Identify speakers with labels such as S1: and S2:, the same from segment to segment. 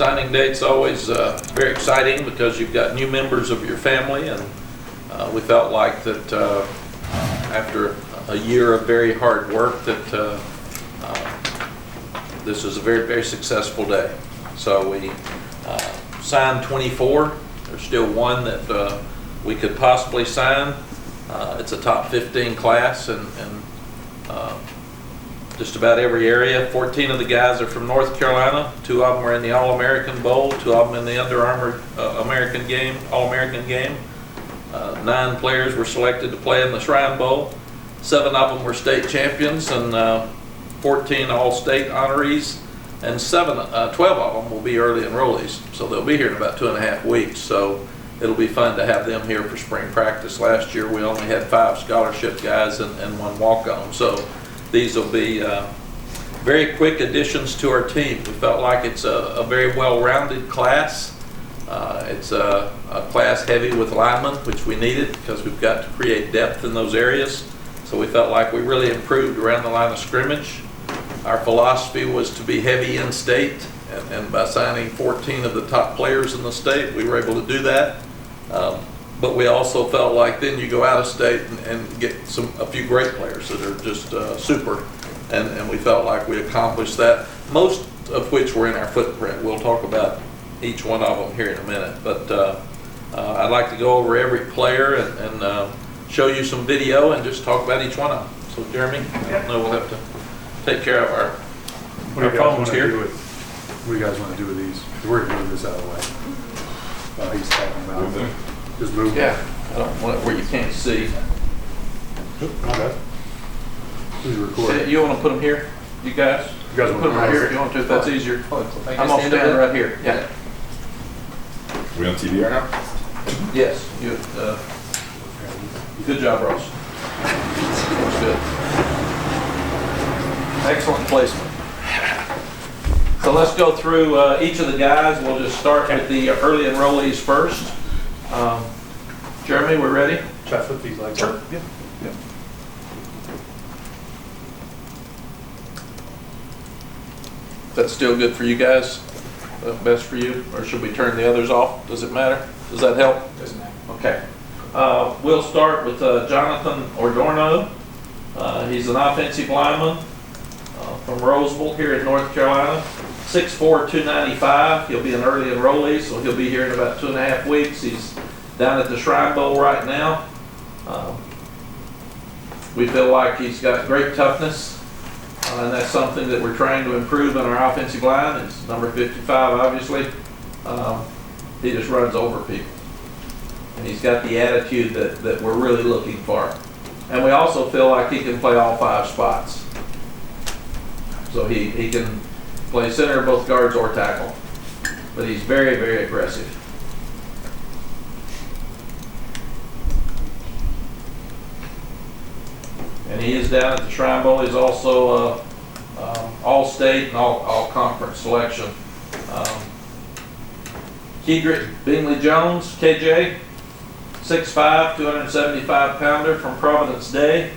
S1: Signing date's always very exciting because you've got new members of your family, and we felt like that after a year of very hard work that this is a very, very successful day. So we signed 24. There's still one that we could possibly sign. It's a top 15 class, and just about every area. 14 of the guys are from North Carolina. 2 of them are in the All-American Bowl. 2 of them in the Under Armour American game, All-American game. 9 players were selected to play in the Shrine Bowl. 7 of them were state champions, and 14 all-state honorees, and 12 of them will be early enrollees. So they'll be here in about 2.5 weeks. So it'll be fun to have them here for spring practice. Last year we only had 5 scholarship guys and 1 walk-on. So these will be very quick additions to our team. We felt like it's a very well-rounded class. It's a class heavy with linemen, which we needed because we've got to create depth in those areas. So we felt like we really improved around the line of scrimmage. Our philosophy was to be heavy in state, and by signing 14 of the top players in the state, we were able to do that. But we also felt like then you go out of state and get a few great players that are just super, and we felt like we accomplished that, most of which were in our footprint. We'll talk about each one of them here in a minute, but I'd like to go over every player and show you some video and just talk about each one of them. So Jeremy, I know we'll have to take care of our phones here.
S2: What do you guys want to do with these? We're going to move this out of the way. He's talking about just move.
S1: Yeah, I don't want it where you can't see.
S2: My bad. Who's recording?
S1: You want to put them here, you guys?
S2: You guys
S1: put them right here if you want to, if that's easier. I'm going to stand right here. Yeah.
S3: We on TV right now?
S1: Yes. Good job, Ross. Looks good. Excellent placement. So let's go through each of the guys. We'll just start with the early enrollees first. Jeremy, we're ready?
S2: Should I flip these legs?
S1: Sure. Yeah. That's still good for you guys? Best for you? Or should we turn the others off? Does it matter? Does that help?
S4: Doesn't matter.
S1: Okay. We'll start with Jonathan Ordorno. He's an offensive lineman from Roseville here in North Carolina. 6'4", 295. He'll be an early enrollee, so he'll be here in about 2.5 weeks. He's down at the Shrine Bowl right now. We feel like he's got great toughness, and that's something that we're trying to improve in our offensive line. It's number 55, obviously. He just runs over people. And he's got the attitude that we're really looking for. And we also feel like he can play all 5 spots. So he can play center, both guards, or tackle. But he's very, very aggressive. And he is down at the Shrine Bowl. He's also all-state and all-conference selection. Kedrick Bingley-Jones, KJ, 6'5", 275-pounder from Providence Day.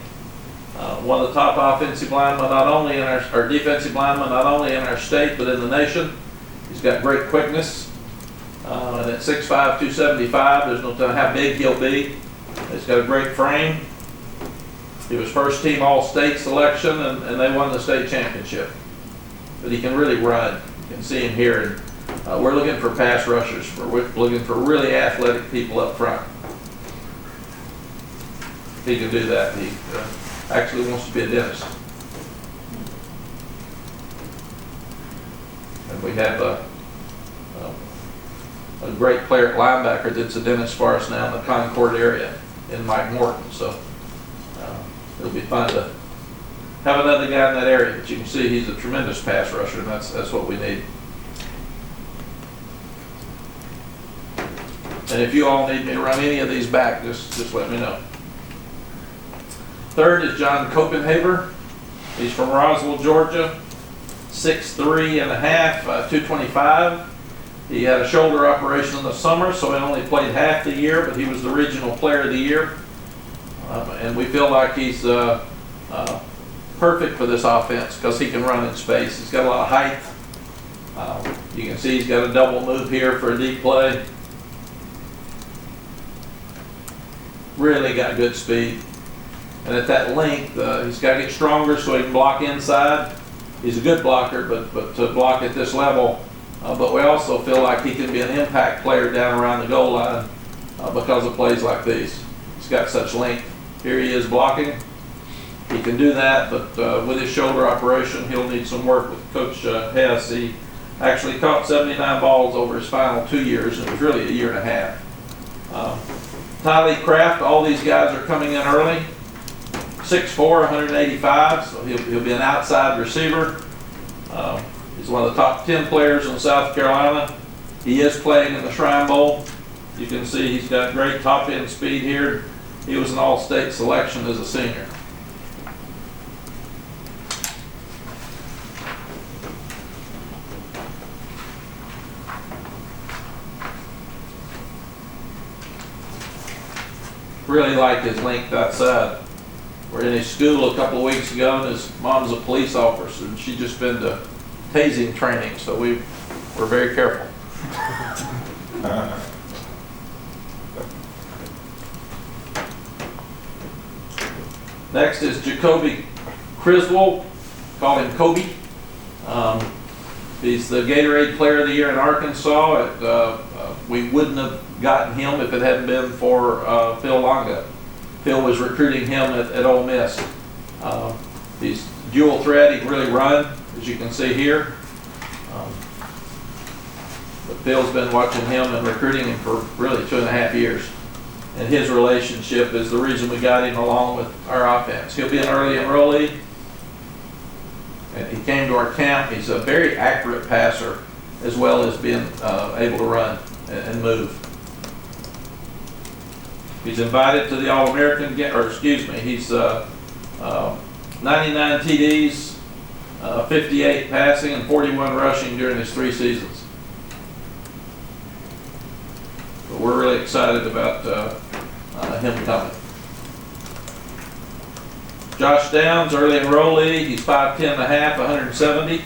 S1: One of the top offensive linemen, not only in our defensive linemen, not only in our state, but in the nation. He's got great quickness. And at 6'5", 275, there's no telling how big he'll be. He's got a great frame. He was first team all-state selection, and they won the state championship. But he can really run. You can see him here. And we're looking for pass rushers. We're looking for really athletic people up front. He can do that. He actually wants to be a dentist. And we have a great player at linebacker that's a dentist for us now in the Concord area in Mike Morton. So it'll be fun to have another guy in that area. But you can see he's a tremendous pass rusher, and that's what we need. And if you all need me to run any of these back, just let me know. Third is John Copenhaver. He's from Roswell, Georgia. 6'3 and a half, 225. He had a shoulder operation in the summer, so he only played half the year, but he was the regional player of the year. And we feel like he's perfect for this offense because he can run in space. He's got a lot of height. You can see he's got a double move here for a deep play. Really got good speed. And at that length, he's got to get stronger so he can block inside. He's a good blocker, but to block at this level, but we also feel like he can be an impact player down around the goal line because of plays like these. He's got such length. Here he is blocking. He can do that, but with his shoulder operation, he'll need some work with Coach Hess. He actually caught 79 balls over his final 2 years, and it was really a year and a half. Tylee Kraft, all these guys are coming in early. 6'4", 185, so he'll be an outside receiver. He's one of the top 10 players in South Carolina. He is playing in the Shrine Bowl. You can see he's got great top end speed here. He was an all-state selection as a senior. Really like his length outside. We're in his school a couple of weeks ago, and his mom's a police officer, and she's just been to tasing training, so we're very careful. Next is Jacoby Criswell, call him Kobe. He's the Gatorade Player of the Year in Arkansas. We wouldn't have gotten him if it hadn't been for Phil Longa. Phil was recruiting him at Ole Miss. He's dual threat. He can really run, as you can see here. But Phil's been watching him and recruiting him for really 2.5 years. And his relationship is the reason we got him along with our offense. He'll be an early enrollee. And he came to our camp. He's a very accurate passer, as well as being able to run and move. He's invited to the All-American game, or excuse me, he's 99 TDs, 58 passing, and 41 rushing during his 3 seasons. But we're really excited about him coming. Josh Downs, early enrollee. He's 5'10 and a half, 170.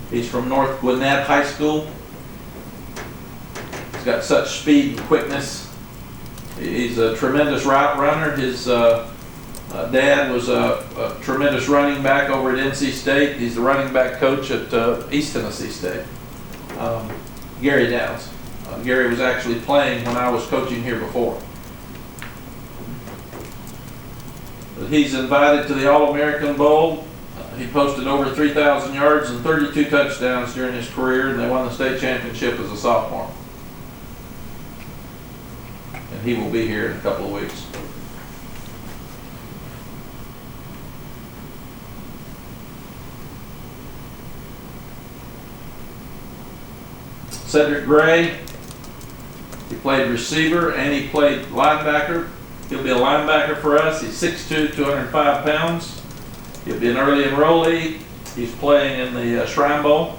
S1: He's from North Gwinnett High School. He's got such speed and quickness. He's a tremendous route runner. His dad was a tremendous running back over at NC State. He's the running back coach at East Tennessee State. Gary Downs. Gary was actually playing when I was coaching here before. But he's invited to the All-American Bowl. He posted over 3,000 yards and 32 touchdowns during his career, and they won the state championship as a sophomore. And he will be here in a couple of weeks. Cedric Gray, he played receiver and he played linebacker. He'll be a linebacker for us. He's 6'2", 205 pounds. He'll be an early enrollee. He's playing in the Shrine Bowl.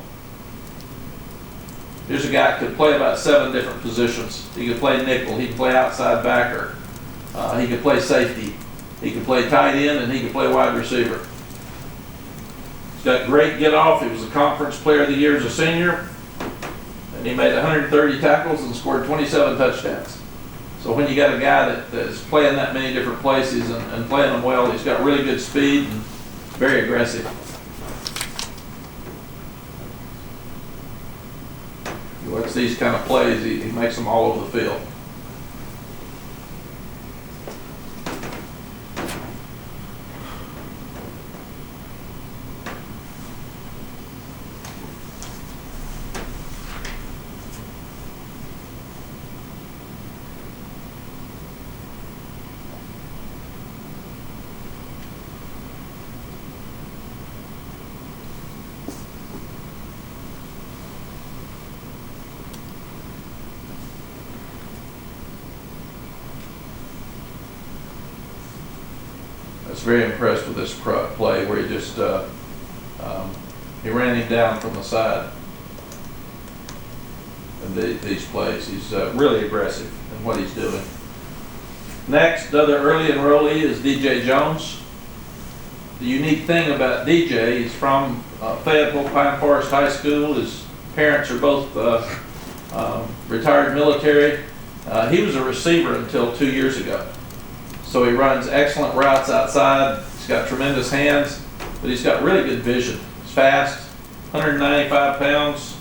S1: Here's a guy that could play about 7 different positions. He could play nickel. He could play outside backer. He could play safety. He could play tight end, and he could play wide receiver. He's got great get off. He was a conference player of the year as a senior. And he made 130 tackles and scored 27 touchdowns. So when you got a guy that's playing that many different places and playing them well, he's got really good speed and very aggressive. You watch these kind of plays, he makes them all over the field. I was very impressed with this play where he just he ran him down from the side. And these plays, he's really aggressive in what he's doing. Next, other early enrollee is DJ Jones. The unique thing about DJ, he's from Fayetteville Pine Forest High School. His parents are both retired military. He was a receiver until 2 years ago. So he runs excellent routes outside. He's got tremendous hands, but he's got really good vision. He's fast, 195 pounds,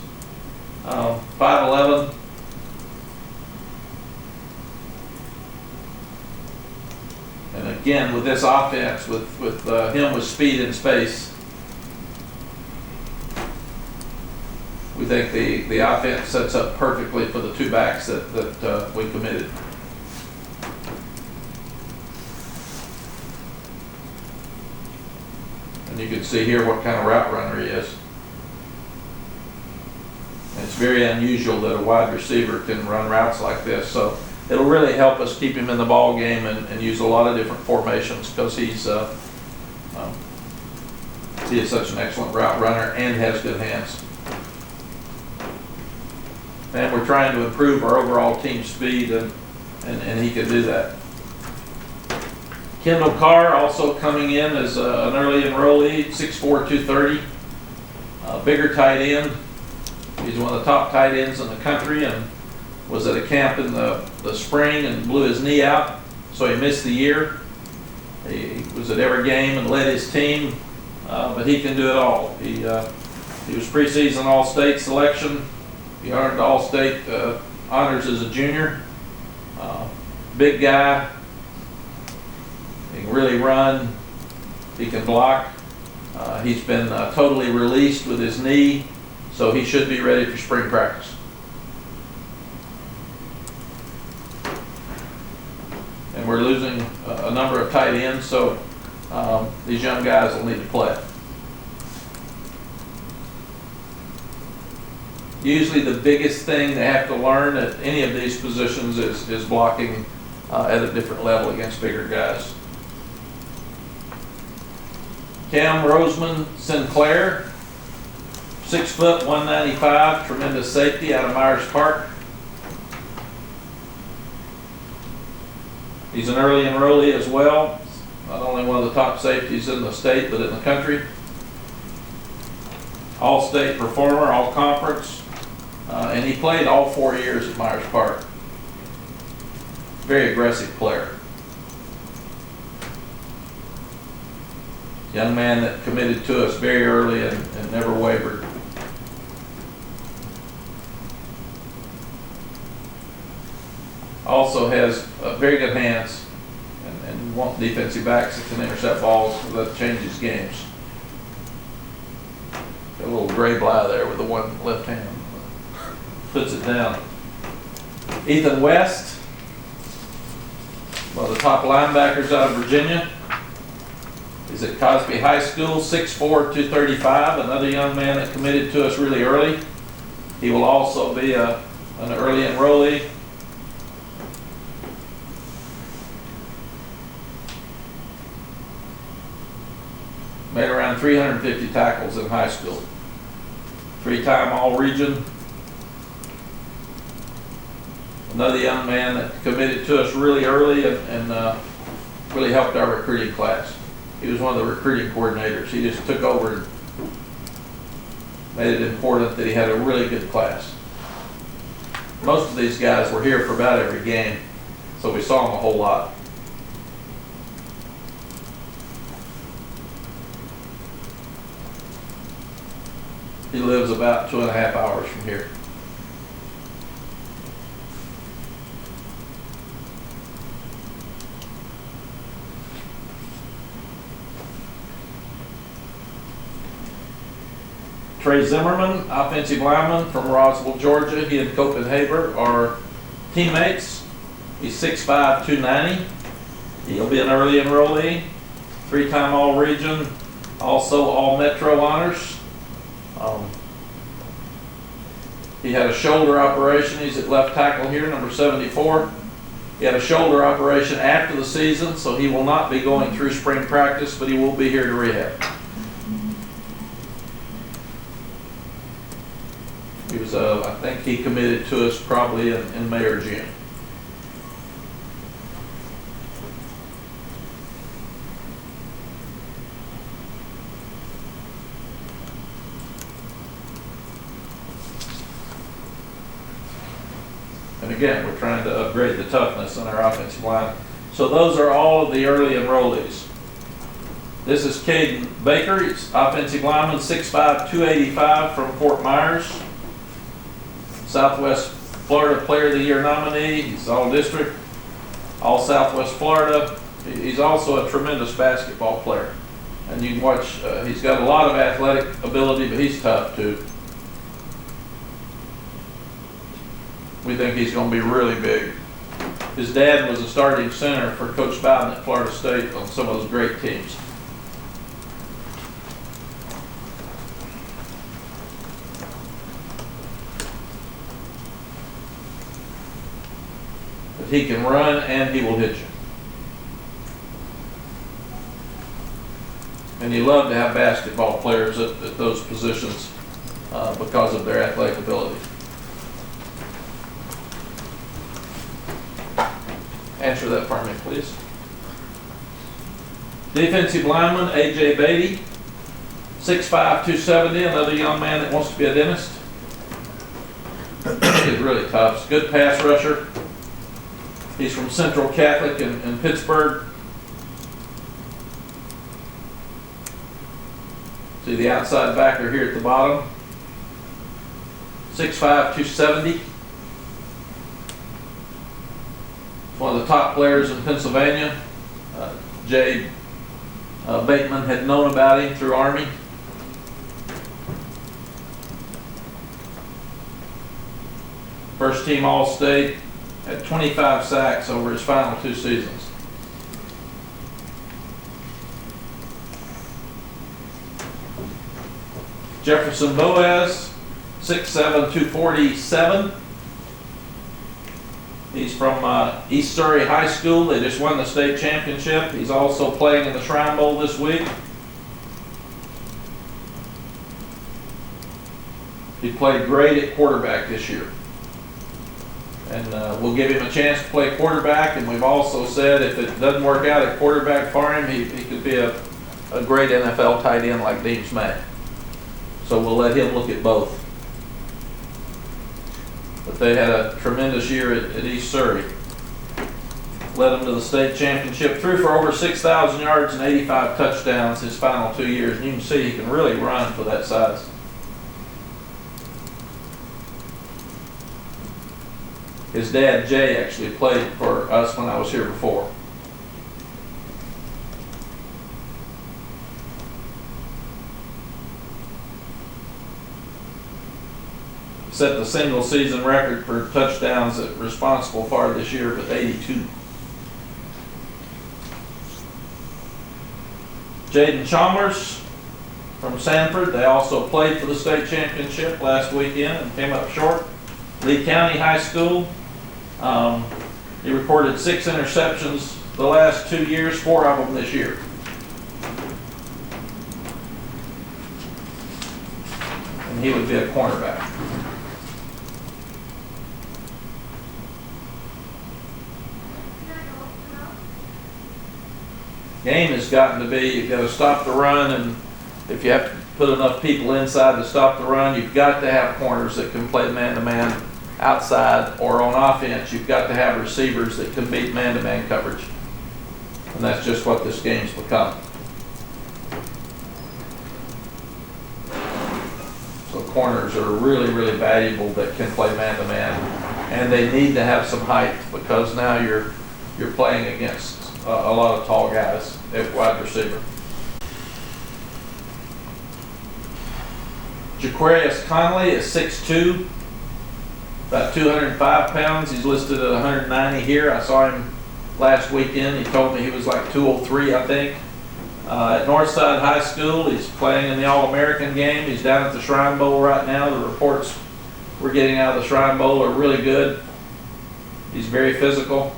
S1: 5'11". And again, with this offense, with him with speed and space, we think the offense sets up perfectly for the two backs that we committed. And you can see here what kind of route runner he is. And it's very unusual that a wide receiver can run routes like this. So it'll really help us keep him in the ball game and use a lot of different formations, because he is such an excellent route runner and has good hands. And we're trying to improve our overall team speed, and he can do that. Kendall Carr also coming in as an early enrollee, 6'4", 230. Bigger tight end. He's one of the top tight ends in the country, and was at a camp in the spring and blew his knee out, so he missed the year. He was at every game and led his team, but he can do it all. He was preseason All-State selection. He earned All-State honors as a junior. Big guy. He can really run. He can block. He's been totally released with his knee, so he should be ready for spring practice. And we're losing a number of tight ends, so these young guys will need to play. Usually the biggest thing they have to learn at any of these positions is blocking at a different level against bigger guys. Cam Roseman Sinclair, 6 foot, 195, tremendous safety out of Myers Park. He's an early enrollee as well. Not only one of the top safeties in the state, but in the country. All-state performer, all-conference. And he played all 4 years at Myers Park. Very aggressive player. Young man that committed to us very early and never wavered. Also has very good hands and want defensive backs that can intercept balls that changes games. Got a little gray bly there with the one left hand. Puts it down. Ethan West, one of the top linebackers out of Virginia. He's at Cosby High School, 6'4", 235, another young man that committed to us really early. He will also be an early enrollee. Made around 350 tackles in high school. 3-time All-Region. Another young man that committed to us really early and really helped our recruiting class. He was one of the recruiting coordinators. He just took over and made it important that he had a really good class. Most of these guys were here for about every game, so we saw them a whole lot. He lives about 2.5 hours from here. Trey Zimmerman, offensive lineman from Roswell, Georgia. He and Copenhagen are teammates. He's 6'5", 290. He'll be an early enrollee, 3-time All-Region, also All-Metro honors. He had a shoulder operation. He's at left tackle here, number 74. He had a shoulder operation after the season, so he will not be going through spring practice, but he will be here to rehab. He was, I think he committed to us probably in May or June. And again, we're trying to upgrade the toughness on our offensive line. So those are all of the early enrollees. This is Caden Baker. He's offensive lineman, 6'5", 285 from Fort Myers. Southwest Florida Player of the Year nominee. He's all district, all Southwest Florida. He's also a tremendous basketball player. And you can watch, he's got a lot of athletic ability, but he's tough too. We think he's going to be really big. His dad was a starting center for Coach Bowden at Florida State on some of those great teams. But he can run and he will hit you. And you love to have basketball players at those positions because of their athletic ability. Answer that for me, please. Defensive lineman, A.J. Beatty, 6'5", 270, another young man that wants to be a dentist. He's really tough. He's a good pass rusher. He's from Central Catholic in Pittsburgh. See the outside backer here at the bottom. 6'5", 270. One of the top players in Pennsylvania. Jay Bateman had known about him through Army. First team All-State, had 25 sacks over his final 2 seasons. Jefferson Boaz, 6'7", 247. He's from East Surrey High School. They just won the state championship. He's also playing in the Shrine Bowl this week. He played great at quarterback this year. And we'll give him a chance to play quarterback. And we've also said if it doesn't work out at quarterback for him, he could be a great NFL tight end like Deems Mack. So we'll let him look at both. But they had a tremendous year at East Surrey. Led them to the state championship, threw for over 6,000 yards and 85 touchdowns his final 2 years. And you can see he can really run for that size. His dad, Jay, actually played for us when I was here before. Set the single season record for touchdowns at responsible for this year with 82. Jaden Chalmers from Sanford. They also played for the state championship last weekend and came up short. Lee County High School. He recorded 6 interceptions the last 2 years, 4 of them this year. And he would be a cornerback. Game has gotten to be, you've got to stop the run, and if you have to put enough people inside to stop the run, you've got to have corners that can play man-to-man outside, or on offense, you've got to have receivers that can beat man-to-man coverage. And that's just what this game's become. So corners are really, really valuable that can play man-to-man. And they need to have some height because now you're playing against a lot of tall guys at wide receiver. Jaquarius Conley is 6'2", about 205 pounds. He's listed at 190 here. I saw him last weekend. He told me he was like 203, I think. At Northside High School, he's playing in the All-American game. He's down at the Shrine Bowl right now. The reports we're getting out of the Shrine Bowl are really good. He's very physical.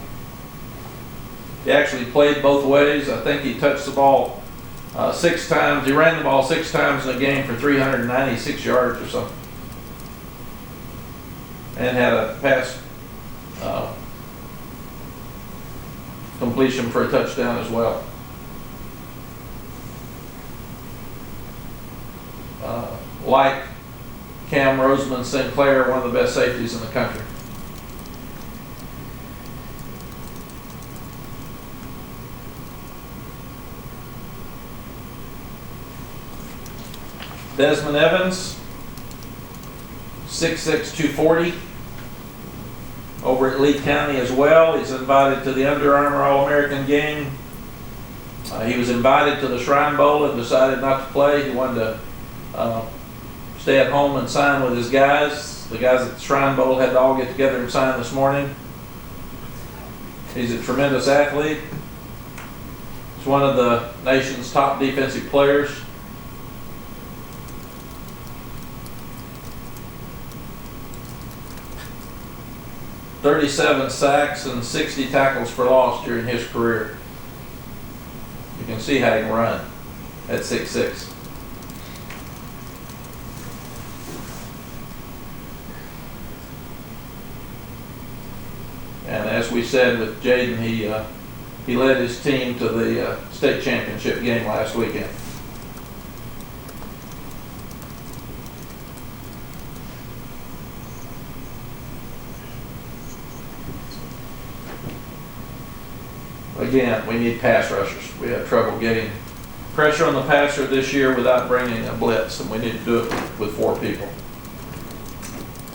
S1: He actually played both ways. I think he touched the ball 6 times. He ran the ball 6 times in a game for 396 yards or something. And had a pass completion for a touchdown as well. Like Cam Roseman Sinclair, one of the best safeties in the country. Desmond Evans, 6'6", 240, over at Lee County as well. He's invited to the Under Armour All-American game. He was invited to the Shrine Bowl and decided not to play. He wanted to stay at home and sign with his guys. The guys at the Shrine Bowl had to all get together and sign this morning. He's a tremendous athlete. He's one of the nation's top defensive players. "37 sacks and 60 tackles for loss during his career." You can see how he can run at 6'6". And as we said with Jaden, he led his team to the state championship game last weekend. Again, we need pass rushers. We have trouble getting pressure on the passer this year without bringing a blitz, and we need to do it with 4 people.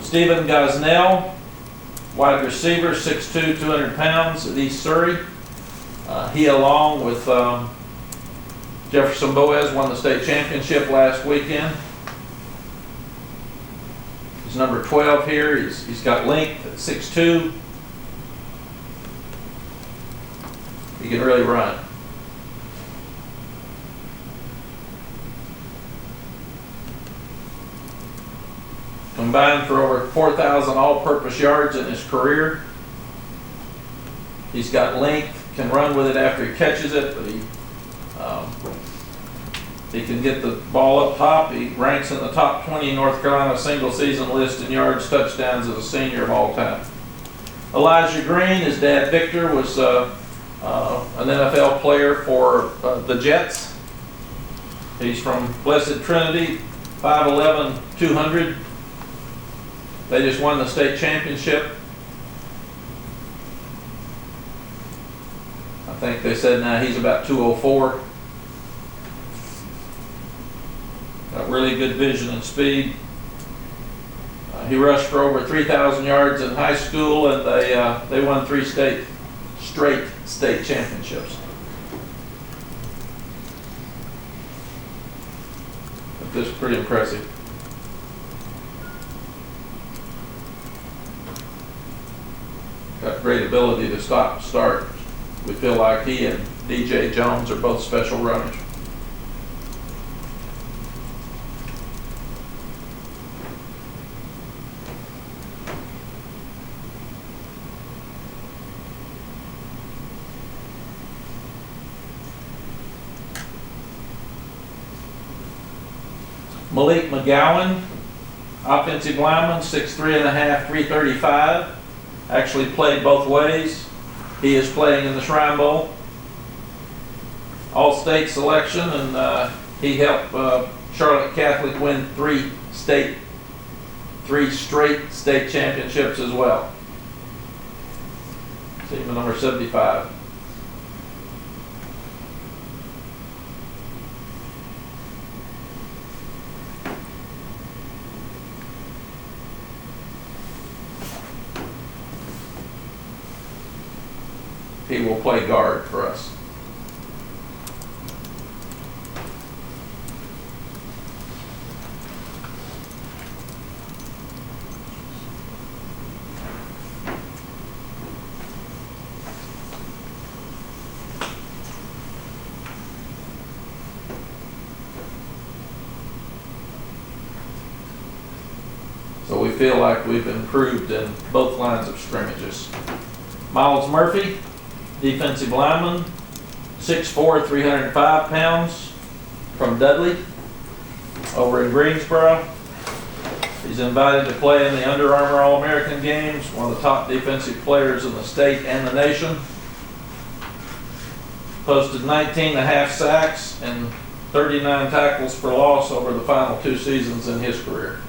S1: Stephen Gosnell, wide receiver, 6'2", 200 pounds at East Surrey. He, along with Jefferson Boaz, won the state championship last weekend. He's number 12 here. He's got length at 6'2". He can really run. Combined for over 4,000 all-purpose yards in his career. He's got length, can run with it after he catches it, but he can get the ball up top. He ranks in the top 20 North Carolina single-season list in yards, touchdowns as a senior of all time. Elijah Green, his dad Victor, was an NFL player for the Jets. He's from Blessed Trinity, 5'11", 200. They just won the state championship. I think they said now he's about 204. Got really good vision and speed. He rushed for over 3,000 yards in high school, and they won 3 straight state championships. This is pretty impressive. Got great ability to stop and start. We feel like he and DJ Jones are both special runners. Malik McGowan, offensive lineman, 6'3½", 335. Actually played both ways. He is playing in the Shrine Bowl. All-state selection, and he helped Charlotte Catholic win 3 straight state championships as well. Team number 75. He will play guard for us. So we feel like we've improved in both lines of scrimmages. Miles Murphy, defensive lineman, 6'4", 305 pounds, from Dudley, over in Greensboro. He's invited to play in the Under Armour All-American games, one of the top defensive players in the state and the nation. Posted 19.5 sacks and 39 tackles for loss over the final 2 seasons in his career.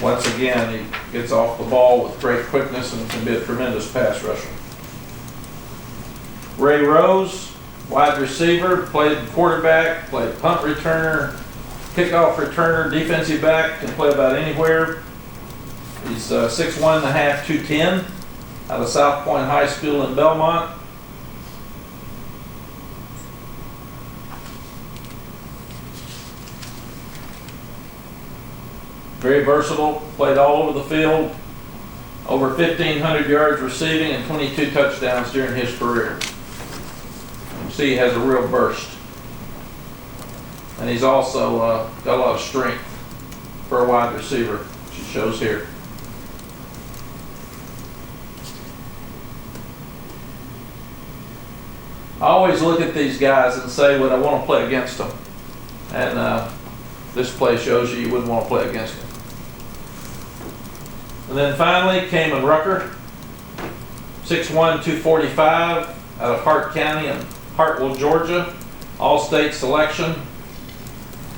S1: Once again, he gets off the ball with great quickness and can be a tremendous pass rusher. Ray Rose, wide receiver, played quarterback, played punt returner, kickoff returner, defensive back, can play about anywhere. He's 6'1 and a half, 210, out of South Point High School in Belmont. Very versatile, played all over the field, over 1,500 yards receiving and 22 touchdowns during his career. You see he has a real burst. And he's also got a lot of strength for a wide receiver, which it shows here. I always look at these guys and say, would I want to play against them? And this play shows you wouldn't want to play against them. And then finally, Kamen Rucker, 6'1", 245, out of Hart County in Hartwell, Georgia. All-state selection.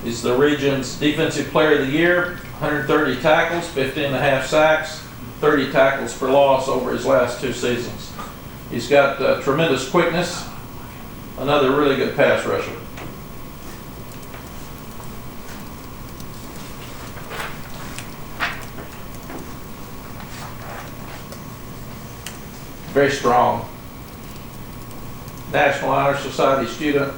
S1: He's the region's Defensive Player of the Year, 130 tackles, 15.5 sacks, 30 tackles for loss over his last 2 seasons. He's got tremendous quickness, another really good pass rusher. Very strong. National Honor Society student.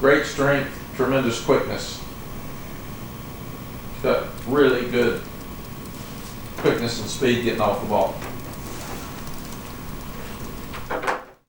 S1: Great strength, tremendous quickness. He's got really good quickness and speed getting off the ball.